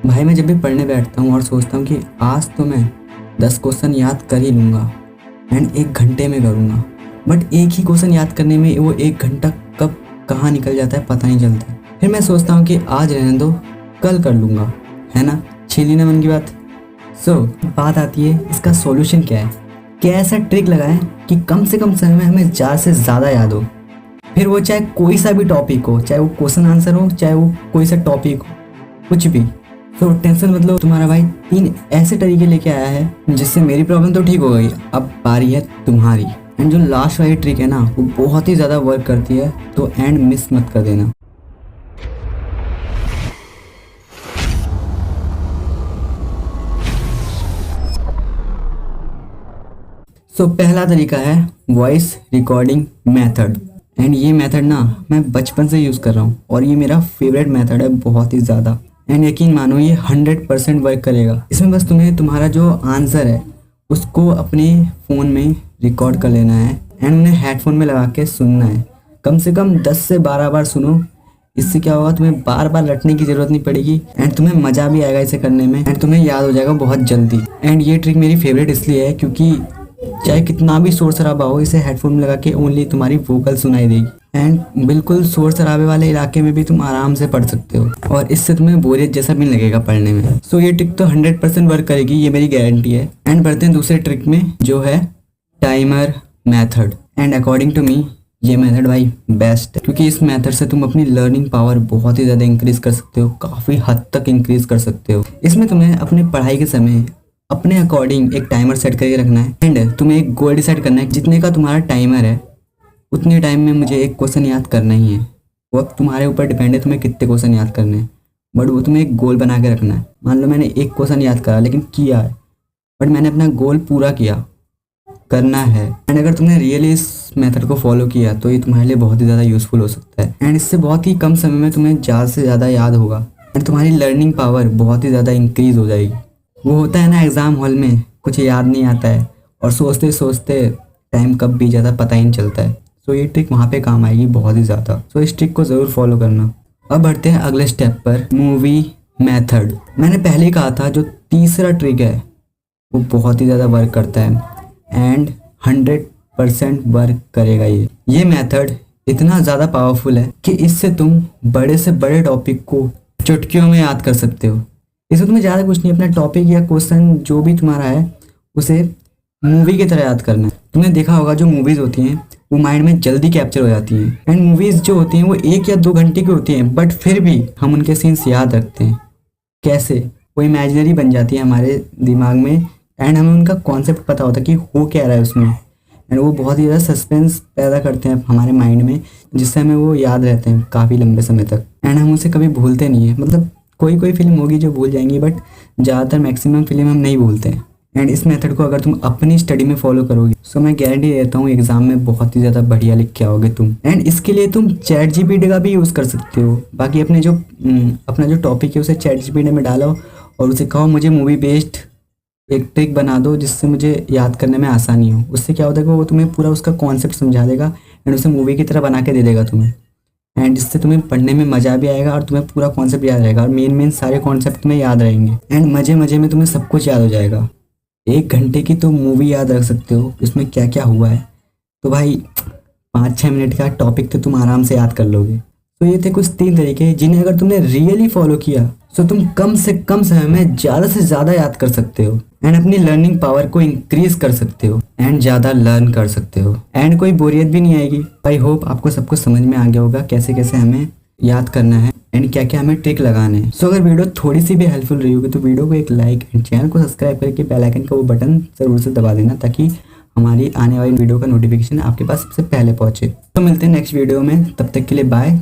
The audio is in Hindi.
भाई मैं जब भी पढ़ने बैठता हूँ और सोचता हूँ कि आज तो मैं 10 क्वेश्चन याद कर ही लूँगा एंड 1 घंटे में करूँगा, बट एक ही क्वेश्चन याद करने में वो 1 घंटा कब कहाँ निकल जाता है पता नहीं चलता है। फिर मैं सोचता हूँ कि आज रहने दो, कल कर लूँगा, है ना, छीली ना मन की बात। बात आती है इसका सॉल्यूशन क्या है, क्या ऐसा ट्रिक लगाएं कि कम से कम समय में हमें ज़्यादा से ज़्यादा याद हो, फिर वो चाहे कोई सा भी टॉपिक हो, चाहे वो क्वेश्चन आंसर हो, चाहे वो कोई सा टॉपिक हो, कुछ भी। टेंशन मतलब तुम्हारा भाई 3 ऐसे तरीके लेके आया है जिससे मेरी प्रॉब्लम तो ठीक हो गई, अब बारी है तुम्हारी। एंड जो लास्ट वाली ट्रिक है ना वो बहुत ही ज़्यादा वर्क करती है, तो एंड मिस मत कर देना। पहला तरीका है वॉइस रिकॉर्डिंग मेथड। एंड ये मेथड ना मैं बचपन से यूज़ कर रहा हूँ और ये मेरा फेवरेट मेथड है बहुत ही ज़्यादा। एंड यकीन मानो ये 100% वर्क करेगा। इसमें बस तुम्हें तुम्हारा जो आंसर है उसको अपने फ़ोन में रिकॉर्ड कर लेना है एंड उन्हें हेडफोन में लगा के सुनना है। कम से कम 10 से 12 बार सुनो। इससे क्या होगा, तुम्हें बार बार रटने की ज़रूरत नहीं पड़ेगी एंड तुम्हें मज़ा भी आएगा इसे करने में एंड तुम्हें याद हो जाएगा बहुत जल्दी। एंड ये ट्रिक मेरी फेवरेट इसलिए है क्योंकि चाहे कितना भी शोर शराबा हो, इसे हेडफोन में लगा के ओनली तुम्हारी वोकल सुनाई देगी एंड बिल्कुल शोर शराबे वाले इलाके में भी तुम आराम से पढ़ सकते हो और इससे तुम्हें बोरियत जैसा भी नहीं लगेगा पढ़ने में। ये ट्रिक तो 100% वर्क करेगी, ये मेरी गारंटी है। एंड बढ़ते हैं दूसरे ट्रिक में जो है timer method. And according to me ये मेथड भाई बेस्ट है क्योंकि इस मेथड से तुम अपनी लर्निंग पावर बहुत ही ज़्यादा इंक्रीज कर सकते हो, काफ़ी हद तक इंक्रीज कर सकते हो। इसमें तुम्हें अपने पढ़ाई के समय अपने अकॉर्डिंग एक टाइमर सेट करके रखना है एंड तुम्हें एक गोल डिसाइड करना है, जितने का तुम्हारा टाइमर है उतने टाइम में मुझे एक क्वेश्चन याद करना ही है। वो अब तुम्हारे ऊपर डिपेंड है तुम्हें कितने क्वेश्चन याद करने हैं, बट वो तुम्हें एक गोल बना के रखना है। मान लो मैंने एक क्वेश्चन याद करा लेकिन किया है, बट मैंने अपना गोल पूरा किया, करना है। एंड अगर तुमने रियली इस मेथड को फॉलो किया तो ये तुम्हारे लिए बहुत ही ज़्यादा यूजफुल हो सकता है एंड इससे बहुत ही कम समय में तुम्हें ज़्यादा से ज़्यादा याद होगा एंड तुम्हारी लर्निंग पावर बहुत ही ज़्यादा इंक्रीज हो जाएगी। वो होता है ना एग्ज़ाम हॉल में कुछ याद नहीं आता है और सोचते सोचते टाइम कब बीत जाता है पता ही नहीं चलता है। ये ट्रिक वहाँ पे काम आएगी बहुत ही ज़्यादा। इस ट्रिक को ज़रूर फॉलो करना। अब बढ़ते हैं अगले स्टेप पर, मूवी मेथड। मैंने पहले ही कहा था जो तीसरा ट्रिक है वो बहुत ही ज़्यादा वर्क करता है एंड 100% वर्क करेगा। ये मेथड इतना ज़्यादा पावरफुल है कि इससे तुम बड़े से बड़े टॉपिक को चुटकियों में याद कर सकते हो। इसमें तुम्हें ज़्यादा कुछ नहीं, अपना टॉपिक या क्वेश्चन जो भी तुम्हारा है उसे मूवी की तरह याद करना है। तुमने देखा होगा जो मूवीज़ होती हैं वो माइंड में जल्दी कैप्चर हो जाती हैं एंड मूवीज़ जो होती हैं वो 1 या 2 घंटे की होती हैं, बट फिर भी हम उनके सीन्स याद रखते हैं। कैसे? वो इमेजिनरी बन जाती है हमारे दिमाग में एंड हमें उनका कॉन्सेप्ट पता होता है कि हो क्या रहा है उसमें एंड वो बहुत ही ज़्यादा सस्पेंस पैदा करते हैं हमारे माइंड में, जिससे हमें वो याद रहते हैं काफ़ी लंबे समय तक एंड हम उसे कभी भूलते नहीं हैं। मतलब कोई कोई फिल्म होगी जो भूल जाएंगी, बट ज़्यादातर मैक्सिमम फिल्म हम नहीं भूलते हैं। एंड इस मेथड को अगर तुम अपनी स्टडी में फॉलो करोगे तो मैं गारंटी देता हूँ एग्जाम में बहुत ही ज़्यादा बढ़िया लिख के आओगे तुम। एंड इसके लिए तुम चैट जीपीटी का भी यूज़ कर सकते हो। बाकी अपने जो अपना जो टॉपिक है उसे चैट जीपीटी में डालो और उसे कहो मुझे मूवी बेस्ड एक ट्रिक बना दो जिससे मुझे याद करने में आसानी हो। उससे क्या होता है कि वो तुम्हें पूरा उसका कॉन्सेप्ट समझा देगा एंड उसे मूवी की तरह बना के दे देगा तुम्हें एंड इससे तुम्हें पढ़ने में मज़ा भी आएगा और तुम्हें पूरा कॉन्सेप्ट याद रहेगा और मेन सारे कॉन्सेप्ट तुम्हें याद रहेंगे एंड मज़े मज़े में तुम्हें सब कुछ याद हो जाएगा। 1 घंटे की तो मूवी याद रख सकते हो इसमें क्या क्या हुआ है, तो भाई 5-6 मिनट का टॉपिक तो तुम आराम से याद कर लोगे। ये थे कुछ 3 तरीके जिन्हें अगर तुमने रियली फॉलो किया तो तुम कम से कम समय में ज़्यादा से ज़्यादा याद कर सकते हो एंड अपनी लर्निंग पावर को इंक्रीज कर सकते हो एंड ज़्यादा लर्न कर सकते हो एंड कोई बोरियत भी नहीं आएगी। आई होप आपको सब कुछ समझ में आ गया होगा कैसे कैसे हमें याद करना है एंड क्या क्या हमें ट्रिक लगाने हैं। अगर वीडियो थोड़ी सी भी हेल्पफुल रही होगी तो वीडियो को एक लाइक एंड चैनल को सब्सक्राइब करके बेल आइकन का वो बटन ज़रूर से दबा देना ताकि हमारी आने वाली वीडियो का नोटिफिकेशन आपके पास सबसे पहले पहुंचे। तो मिलते हैं नेक्स्ट वीडियो में, तब तक के लिए बाय।